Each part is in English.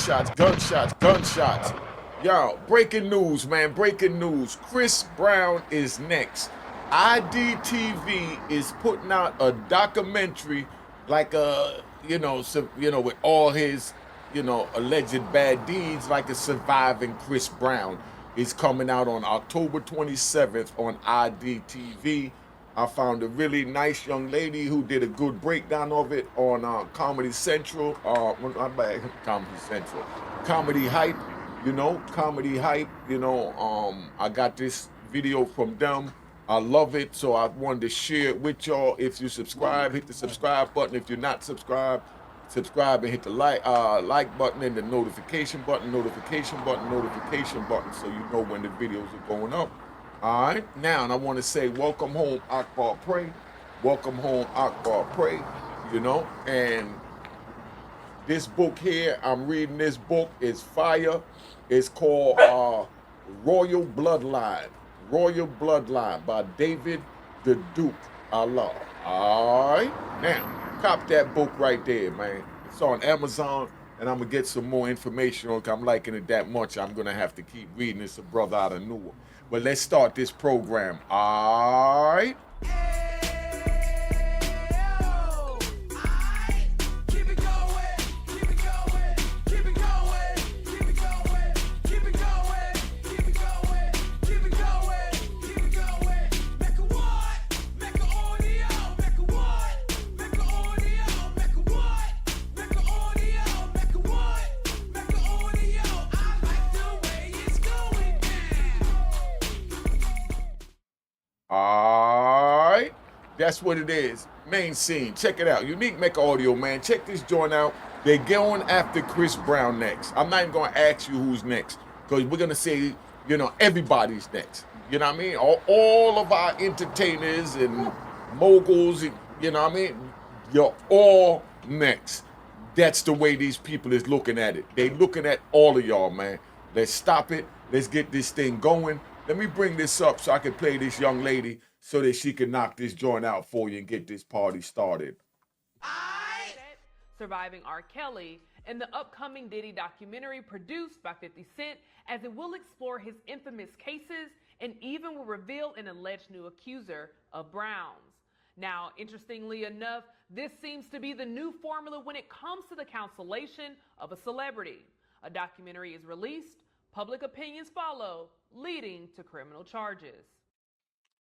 gunshots, gunshots, gunshots. Yo, breaking news, man, breaking news. Chris Brown is next. IDTV is putting out a documentary, like with all his, alleged bad deeds, like a surviving Chris Brown. Is coming out on October 27th on IDTV. I found a really nice young lady who did a good breakdown of it on Comedy Central. Not bad, Comedy Central. Comedy Hype, Comedy Hype. I got this video from them. I love it, so I wanted to share it with y'all. If you subscribe, hit the subscribe button. If you're not subscribed, subscribe and hit the like button and the notification button, notification button, notification button, so you know when the videos are going up. All right, now, and I want to say welcome home, Akbar Pray. Welcome home, Akbar Pray. And this book here, I'm reading this book, is fire. It's called Royal Bloodline. Royal Bloodline by David the Duke Allah. All right, now, cop that book right there, man. It's on Amazon, and I'm going to get some more information on it. I'm liking it that much, I'm going to have to keep reading. It's a brother out of Newark. But let's start this program. All right. All right, that's what it is. Main scene. Check it out. Unique Mecca Audio, man. Check this joint out. They're going after Chris Brown next. I'm not even going to ask you who's next, because we're going to say, everybody's next. You know what I mean? All of our entertainers and moguls, you know what I mean? You're all next. That's the way these people is looking at it. They looking at all of y'all, man. Let's stop it. Let's get this thing going. Let me bring this up so I can play this young lady so that she can knock this joint out for you and get this party started. Surviving R. Kelly in the upcoming Diddy documentary produced by 50 Cent, as it will explore his infamous cases and even will reveal an alleged new accuser of Brown's. Now, interestingly enough, this seems to be the new formula when it comes to the cancellation of a celebrity. A documentary is released, public opinions follow, leading to criminal charges.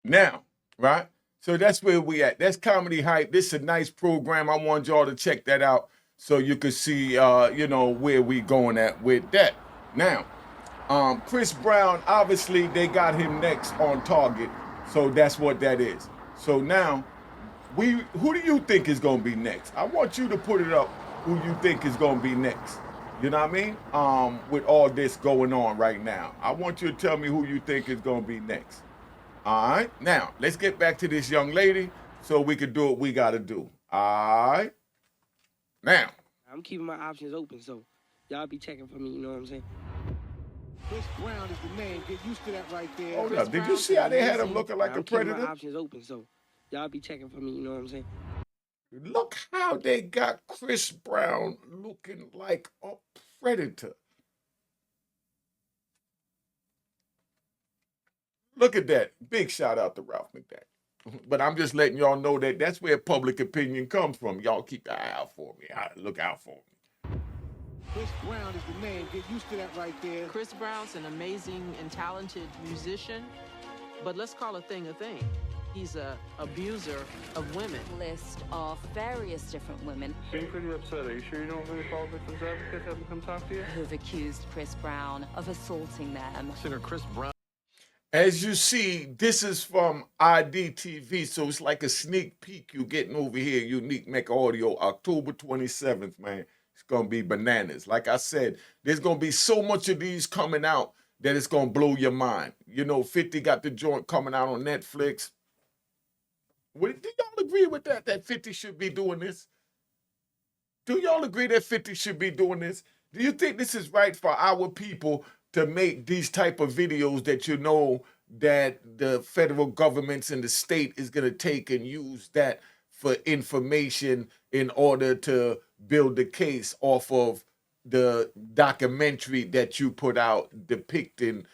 Now, right? So that's where we at. That's Comedy Hype. This is a nice program. I want y'all to check that out so you can see, where we going at with that. Now, Chris Brown, obviously they got him next on target. So that's what that is. So now, who do you think is going to be next? I want you to put it up who you think is going to be next. You know what I mean? With all this going on right now. I want you to tell me who you think is going to be next. All right? Now, let's get back to this young lady so we can do what we got to do. All right? Now. I'm keeping my options open, so y'all be checking for me, you know what I'm saying? Chris Brown is the name. Get used to that right there. Hold up. Did you see how they had him looking like a predator? I'm keeping my options open, so y'all be checking for me, you know what I'm saying? Look how they got Chris Brown looking like a predator. Look at that. Big shout out to Ralph McDaniel. But I'm just letting y'all know that that's where public opinion comes from. Y'all keep an eye out for me. Look out for me. Chris Brown is the name. Get used to that right there. Chris Brown's an amazing and talented musician, but let's call a thing a thing. He's an abuser of women. List of various different women. Seem pretty upset. Are you sure you don't really call victims advocates, have them come talk to you? Who've accused Chris Brown of assaulting them. Singer Chris Brown. As you see, this is from IDTV, so it's like a sneak peek you're getting over here, Unique Mecca Audio, October 27th, man. It's going to be bananas. Like I said, there's going to be so much of these coming out that it's going to blow your mind. 50 got the joint coming out on Netflix. Do y'all agree with that, that 50 should be doing this? Do y'all agree that 50 should be doing this? Do you think this is right for our people to make these type of videos that that the federal governments and the state is going to take and use that for information in order to build the case off of the documentary that you put out depicting,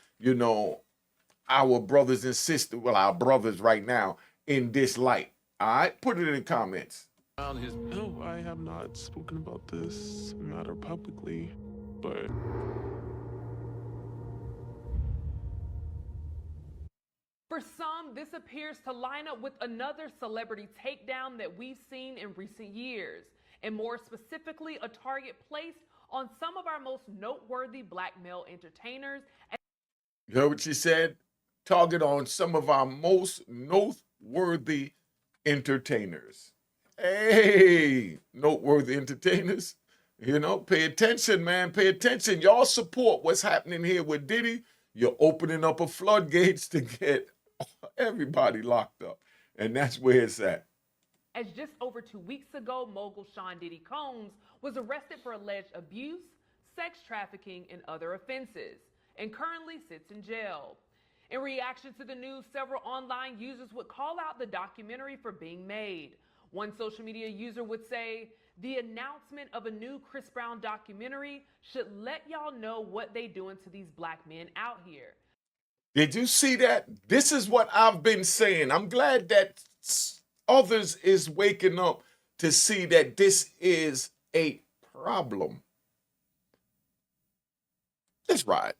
our brothers and sisters, well, our brothers right now in this light. All right, put it in the comments. No, I have not spoken about this matter publicly, but For some, this appears to line up with another celebrity takedown that we've seen in recent years, and more specifically, a target placed on some of our most noteworthy black male entertainers. You heard what she said? Target on some of our most noteworthy entertainers. Hey, noteworthy entertainers. Pay attention, man. Pay attention. Y'all support what's happening here with Diddy. You're opening up a floodgates to get everybody locked up. And that's where it's at. As just over 2 weeks ago, mogul Sean Diddy Combs was arrested for alleged abuse, sex trafficking, and other offenses, and currently sits in jail. In reaction to the news, several online users would call out the documentary for being made. One social media user would say, the announcement of a new Chris Brown documentary should let y'all know what they doing to these black men out here. Did you see that? This is what I've been saying. I'm glad that others is waking up to see that this is a problem. Let's ride.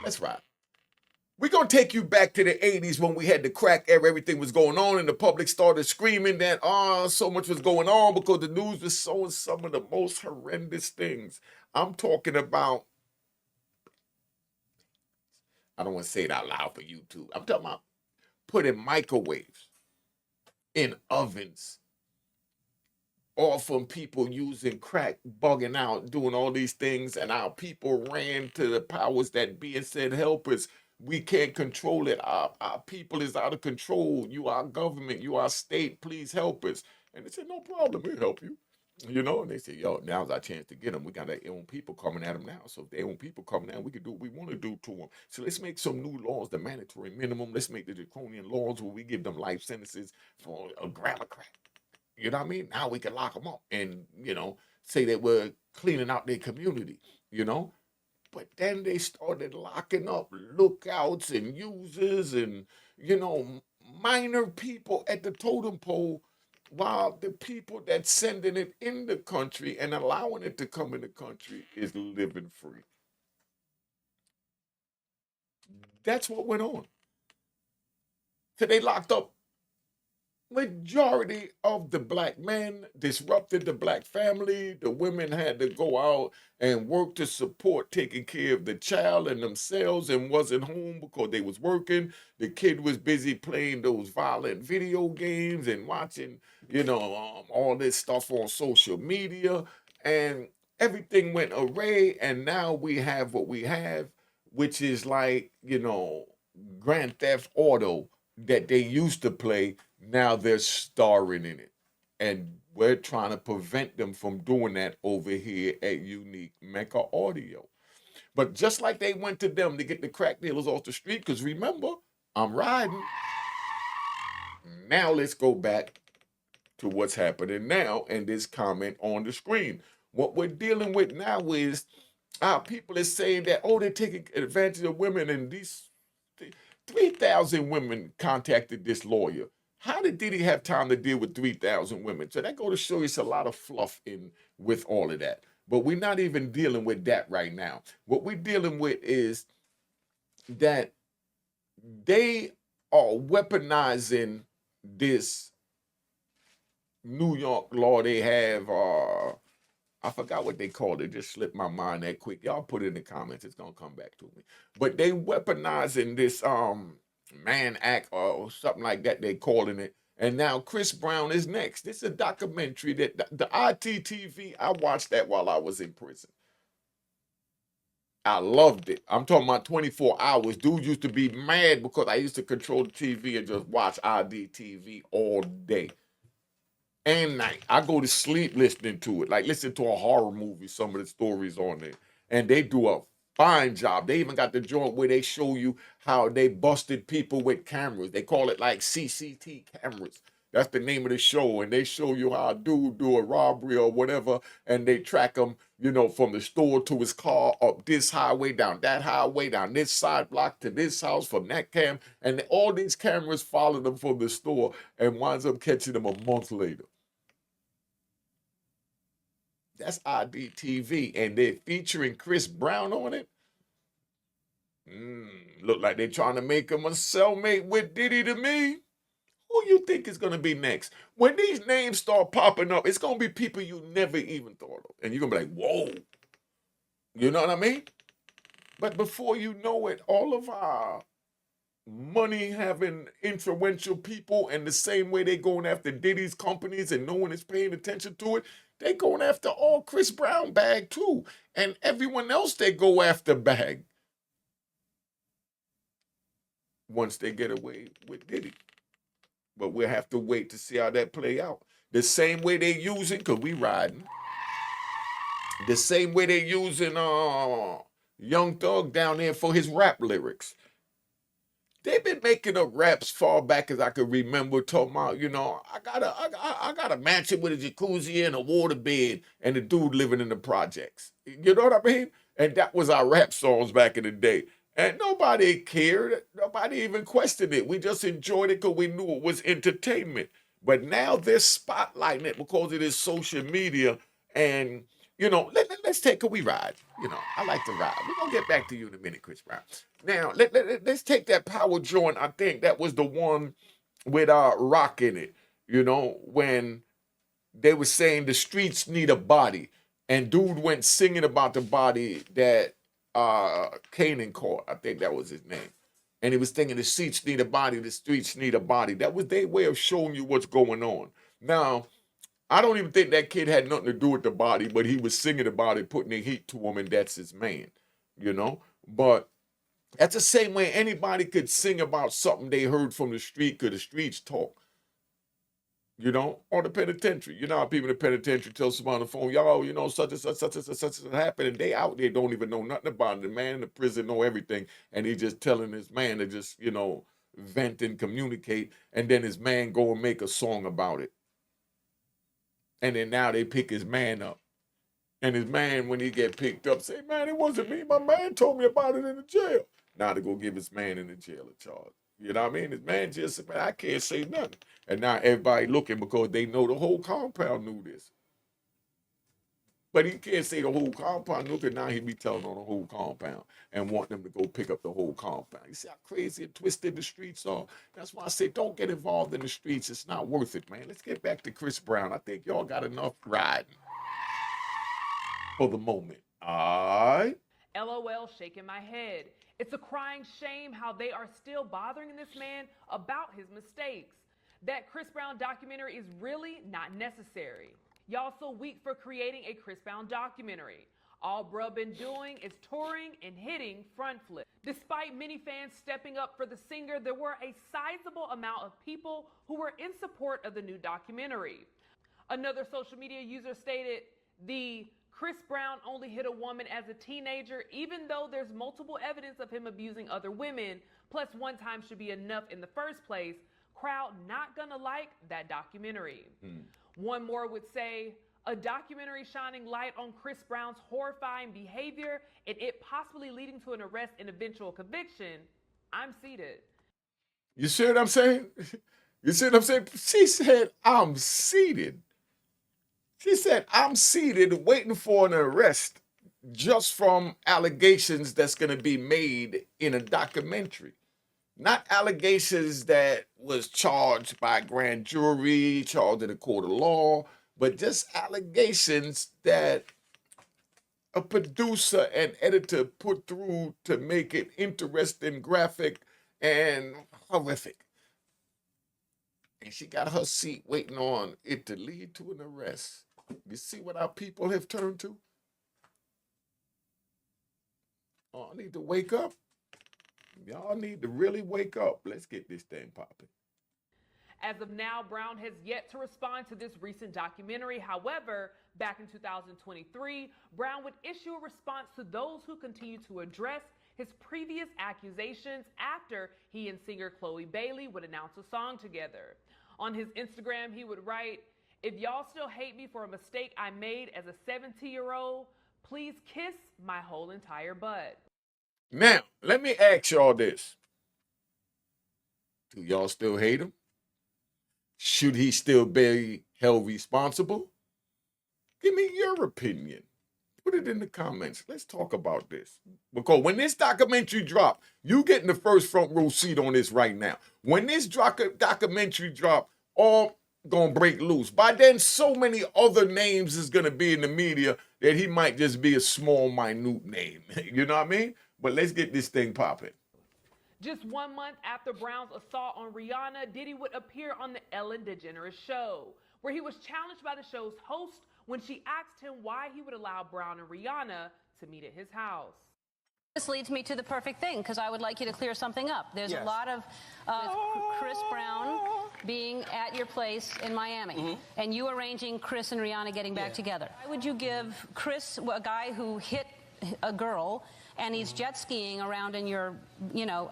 Let's ride. We're going to take you back to the 80s when we had the crack era, everything was going on, and the public started screaming that, so much was going on because the news was showing some of the most horrendous things. I'm talking about, I don't want to say it out loud for YouTube. I'm talking about putting microwaves in ovens, or from people using crack, bugging out, doing all these things, and our people ran to the powers that be and said, help us. We can't control it. Our people is out of control. You are government. You are state. Please help us. And they said, no problem. We'll help you. And they said, yo, now's our chance to get them. We got our own people coming at them now. So if their own people coming at them, we can do what we want to do to them. So let's make some new laws, the mandatory minimum. Let's make the draconian laws where we give them life sentences for a gram of crack. You know what I mean? Now we can lock them up and, say that we're cleaning out their community, But then they started locking up lookouts and users and, minor people at the totem pole, while the people that's sending it in the country and allowing it to come in the country is living free. That's what went on. So they locked up majority of the black men, disrupted the black family. The women had to go out and work to support taking care of the child and themselves, and wasn't home because they was working. The kid was busy playing those violent video games and watching, all this stuff on social media, and everything went array. And now we have what we have, which is like, Grand Theft Auto that they used to play. Now they're starring in it. And we're trying to prevent them from doing that over here at Unique Mecca Audio. But just like they went to them to get the crack dealers off the street, because remember, I'm riding. Now let's go back to what's happening now and this comment on the screen. What we're dealing with now is our people is saying that, they're taking advantage of women, and these 3,000 women contacted this lawyer. How did Diddy have time to deal with 3,000 women? So that go to show you it's a lot of fluff in with all of that. But we're not even dealing with that right now. What we're dealing with is that they are weaponizing this New York law they have. I forgot what they called it. Just slipped my mind that quick. Y'all put it in the comments. It's going to come back to me. But they weaponizing this Mann Act or something like that, they calling it. And now Chris Brown is next. This is a documentary that the IDTV, I watched that while I was in prison. I loved it. I'm talking about 24 hours. Dude used to be mad because I used to control the TV and just watch IDTV all day and night. I go to sleep listening to it, like listen to a horror movie, some of the stories on there. And they do a fine job. They even got the joint where they show you how they busted people with cameras. They call it like CCT cameras. That's the name of the show, and they show you how a dude do a robbery or whatever, and they track him, from the store to his car, up this highway, down that highway, down this side block to this house, from that cam, and all these cameras follow them from the store and winds up catching them a month later. That's IDTV, and they're featuring Chris Brown on it. Look like they're trying to make him a cellmate with Diddy to me. Who you think is going to be next? When these names start popping up, it's going to be people you never even thought of. And you're going to be like, whoa. You know what I mean? But before you know it, all of our money-having influential people, and the same way they going after Diddy's companies and no one is paying attention to it, they going after all Chris Brown bag too. And everyone else they go after bag once they get away with Diddy. But we'll have to wait to see how that play out. The same way they using, because we riding. The same way they using Young Thug down there for his rap lyrics. They've been making up raps far back as I could remember, talking about, I got a mansion with a jacuzzi and a waterbed and a dude living in the projects. You know what I mean? And that was our rap songs back in the day. And nobody cared. Nobody even questioned it. We just enjoyed it because we knew it was entertainment. But now they're spotlighting it because it is social media. And, let's take a we ride. I like to ride. We're going to get back to you in a minute, Chris Brown. Now, let's take that power joint. I think that was the one with Rock in it. When they were saying the streets need a body. And dude went singing about the body that Kanan caught. I think that was his name. And he was thinking the streets need a body, the streets need a body. That was their way of showing you what's going on. Now, I don't even think that kid had nothing to do with the body, but he was singing about it, putting the heat to him, and that's his man, But that's the same way anybody could sing about something they heard from the street, because the streets talk. Or the penitentiary. How people in the penitentiary tell someone on the phone, y'all, such and such happened, and they out there don't even know nothing about it. The man in the prison know everything, and he just telling his man to just, vent and communicate, and then his man go and make a song about it. And then now they pick his man up. And his man, when he get picked up, say, man, it wasn't me. My man told me about it in the jail. Now they go give his man in the jail a charge. You know what I mean? His man just said, man, I can't say nothing. And now everybody looking because they know the whole compound knew this. But he can't say the whole compound knew, because now he be telling on the whole compound and want them to go pick up the whole compound. You see how crazy and twisted the streets are? That's why I say don't get involved in the streets. It's not worth it, man. Let's get back to Chris Brown. I think y'all got enough riding for the moment. All right? LOL, shaking my head. It's a crying shame how they are still bothering this man about his mistakes. That Chris Brown documentary is really not necessary. Y'all so weak for creating a Chris Brown documentary. All bruh been doing is touring and hitting front flip. Despite many fans stepping up for the singer, there were a sizable amount of people who were in support of the new documentary. Another social media user stated, the Chris Brown only hit a woman as a teenager, even though there's multiple evidence of him abusing other women, plus one time should be enough in the first place. Crowd not gonna like that documentary. One more would say, a documentary shining light on Chris Brown's horrifying behavior and it possibly leading to an arrest and eventual conviction. I'm seated. You see what I'm saying? You see what I'm saying? She said, I'm seated. She said, I'm seated waiting for an arrest just from allegations that's going to be made in a documentary. Not allegations that was charged by a grand jury, charged in a court of law, but just allegations that a producer and editor put through to make it interesting, graphic, and horrific. And she got her seat waiting on it to lead to an arrest. You see what our people have turned to? Oh, I need to wake up. Y'all need to really wake up. Let's get this thing popping. As of now, Brown has yet to respond to this recent documentary. However, back in 2023, Brown would issue a response to those who continue to address his previous accusations after he and singer Chloe Bailey would announce a song together. On his Instagram, he would write, "If y'all still hate me for a mistake I made as a 17-year-old, please kiss my whole entire butt." Now, let me ask y'all this. Do y'all still hate him? Should he still be held responsible? Give me your opinion. Put it in the comments. Let's talk about this. Because when this documentary drop, you getting the first front row seat on this right now. When this documentary drop, all gonna break loose. By then, so many other names is gonna be in the media that he might just be a small, minute name. You know what I mean? But let's get this thing popping. Just 1 month after Brown's assault on Rihanna, Diddy would appear on the Ellen DeGeneres show, where he was challenged by the show's host when she asked him why he would allow Brown and Rihanna to meet at his house. This leads me to the perfect thing, because I would like you to clear something up. There's a lot of Chris Brown being at your place in Miami, and you arranging Chris and Rihanna getting back together. Why would you give Chris, a guy who hit a girl, and he's jet skiing around in your, you know,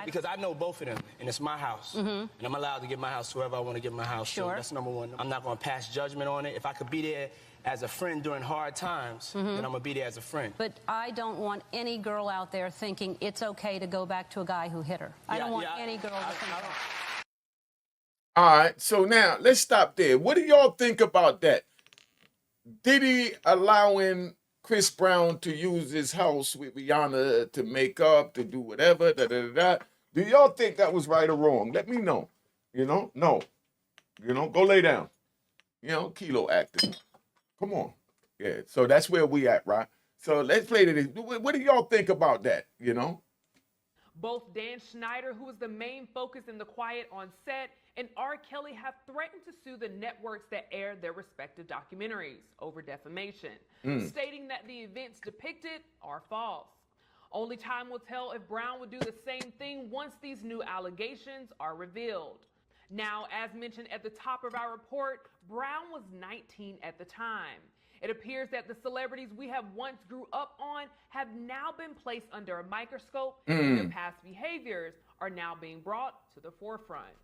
Because I know both of them, and it's my house. And I'm allowed to give my house to whoever I want to give my house to. That's number one. I'm not going to pass judgment on it. If I could be there as a friend during hard times, then I'm going to be there as a friend. But I don't want any girl out there thinking it's okay to go back to a guy who hit her. I don't want any girl to think that. All right, so now let's stop there. What do y'all think about that? Diddy allowing Chris Brown to use his house with Rihanna to make up, to do whatever, Do y'all think that was right or wrong? Let me know. You know, no. You know, go lay down. You know, Kilo acting. Come on. Yeah, so that's where we at, right? So let's play this. What do y'all think about that, you know? Both Dan Schneider, who was the main focus in The Quiet on set, and R. Kelly have threatened to sue the networks that aired their respective documentaries over defamation, stating that the events depicted are false. Only time will tell if Brown would do the same thing once these new allegations are revealed. Now, as mentioned at the top of our report, Brown was 19 at the time. It appears that the celebrities we have once grew up on have now been placed under a microscope, and their past behaviors are now being brought to the forefront.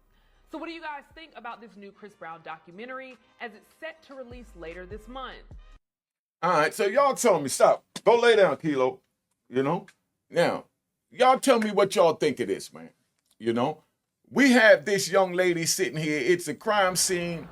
So what do you guys think about this new Chris Brown documentary as it's set to release later this month? All right, so y'all tell me, stop. Go lay down, Kilo. You know? Now, y'all tell me what y'all think of this, man. You know? We have this young lady sitting here. It's a crime scene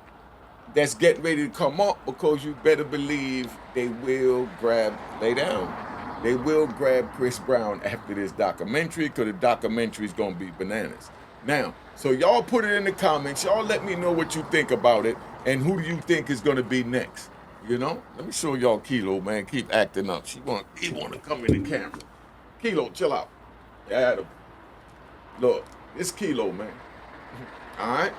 that's getting ready to come up, because you better believe they will lay down. They will grab Chris Brown after this documentary, because the documentary is going to be bananas. Now, so y'all put it in the comments. Y'all let me know what you think about it, and who do you think is going to be next? You know? Let me show y'all Kilo, man. Keep acting up. He want to come in the camera. Kilo, chill out. Adam. Look, it's Kilo, man. All right?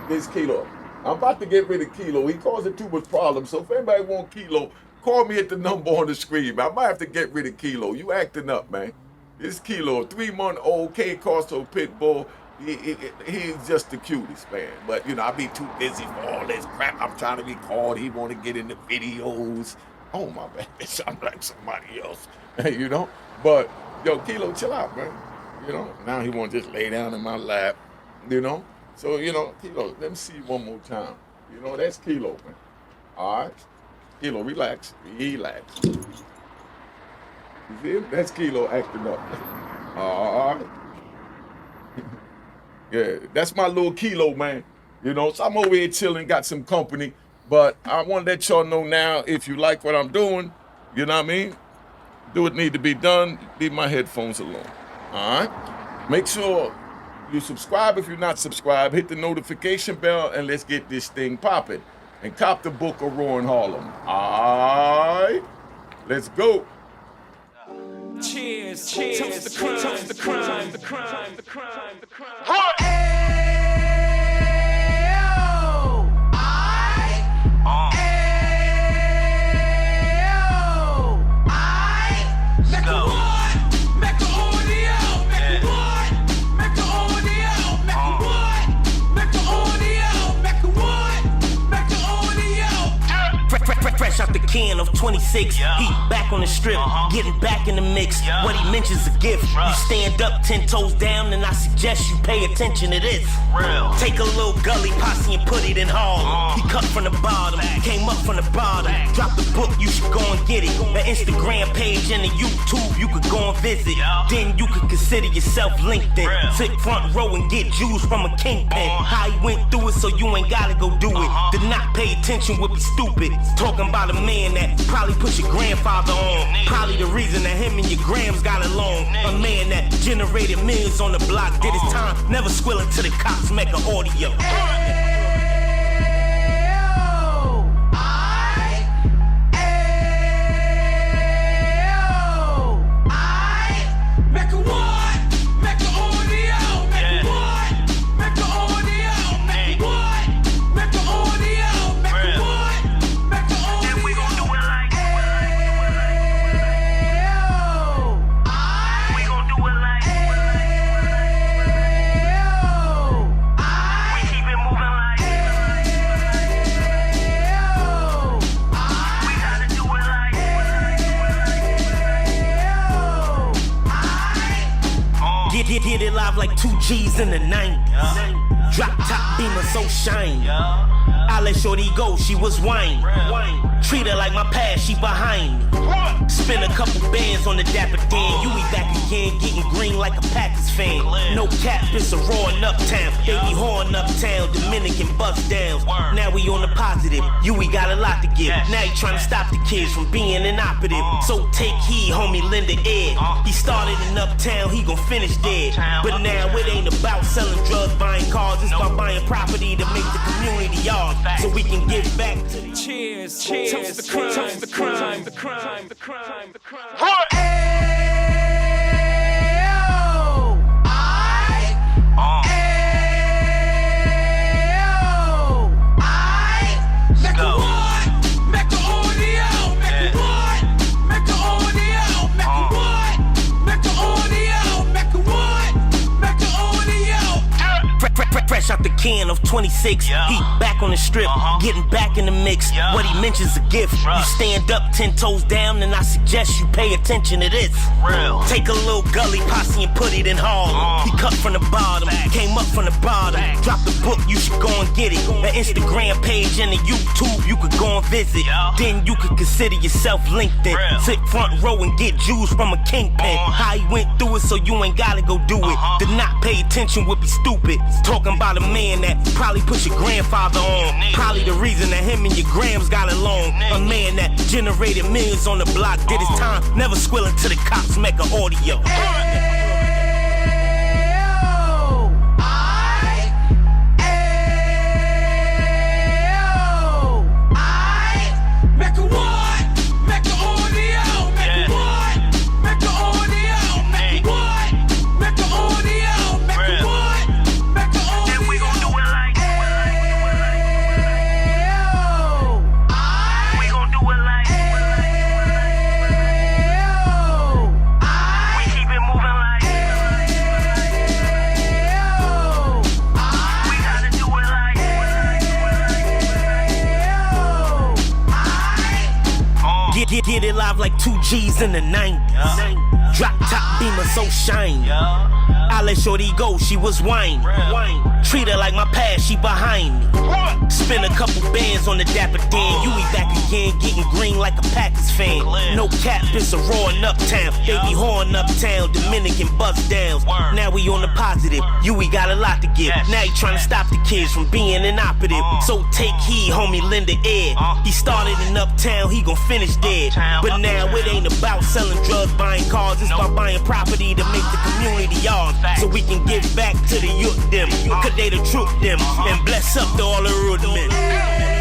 This Kilo. I'm about to get rid of Kilo. He causing too much problems. So if anybody want Kilo, call me at the number on the screen. I might have to get rid of Kilo. You acting up, man. This Kilo, 3-month-old K Corso pit bull. He's just the cutest, man. But, you know, I be too busy for all this crap. I'm trying to record. He want to get in the videos. Oh, my bad. I'm like somebody else. You know? But, yo, Kilo, chill out, man. You know? Now he want to just lay down in my lap. You know? So, you know, Kilo, let me see you one more time. You know, that's Kilo, man. All right? Kilo, relax. Relax. You see him? That's Kilo acting up. All right? Yeah, that's my little Kilo, man. You know, so I'm over here chilling, got some company. But I want to let y'all know now, if you like what I'm doing, you know what I mean? Do what need to be done. Leave my headphones alone. All right? Make sure you subscribe if you're not subscribed. Hit the notification bell, and let's get this thing popping. And cop the book of Roaring Harlem. All right? Let's go. Cheers, cheers, toast the crime, toast the crime, the crime, the crime, the crime. Fresh out the can of 26. He back on the strip, getting back in the mix. What he mentions a gift. You stand up 10 toes down, and I suggest you pay attention to this. Take a little gully posse and put it in Harlem. He cut from the bottom, came up from the bottom. Drop the book, you should go and get it. The Instagram page and the YouTube, you could go and visit. Then you could consider yourself LinkedIn. Sit front row and get Jews from a kingpin. How he went through it, so you ain't gotta go do it. To not pay attention would be stupid. Talking about a man that probably put your grandfather on. Probably the reason that him and your grams got along. A man that generated millions on the block, did his time, never squilling to the cops, Mecca audio. Get it live like 2 G's in the 90s. Drop top beamer so shiny. I let shorty go, she was whining. Treat her like my past, she behind me. Spend a couple bands on the Dapper Dan. You be back again, getting green like a Packers fan. No cap, it's a roaring uptown. They be horn uptown, Dominican bust downs. Now we on the positive, you we got a lot to give. Now you trying to stop the kids from being inoperative. So take heed, homie, lend an ear. He started in uptown, he gon' finish there. But now it ain't about selling drugs, buying cars. It's about buying property to make the community yours. So we can give back to the cheers, cheers, toast the crime, toast the crime, the crime, the crime, the crime. What? Fresh out the can of 26. He back on the strip, getting back in the mix. What he mentions a gift. You stand up 10 toes down, and I suggest you pay attention to this. Take a little gully posse and put it in Harlem. He cut from the bottom, came up from the bottom. Drop the book, you should go and get it. The Instagram page and the YouTube, you could go and visit. Then you could consider yourself LinkedIn. Sit front row and get Jews from a kingpin. How he went through it, so you ain't gotta go do it. To not pay attention would be stupid. Talking about a man that probably put your grandfather on. Probably the reason that him and your grams got along. A man that generated millions on the block, did his time, never squilling to the cops, Mecca audio. Get it live like 2 G's in the 90s. Drop top beamer so shiny. I let shorty go, she was whining. Treat her like my past, she behind me. Spend a couple bands on the Dapper Dan. You be back again, getting green like a Packers fan. No cap, it's a roaring uptown. They be horn uptown, Dominican bust downs. Now we on the positive, you we got a lot to give. Now you trying to stop the kids from being inoperative. So take heed, homie, lend an ear. He started in uptown, he gon' finish there. But now it ain't about selling drugs, buying cars. It's about buying property to make the community yours. So we can give back to the youth them. Cause they the truth them. And bless up to all the road men.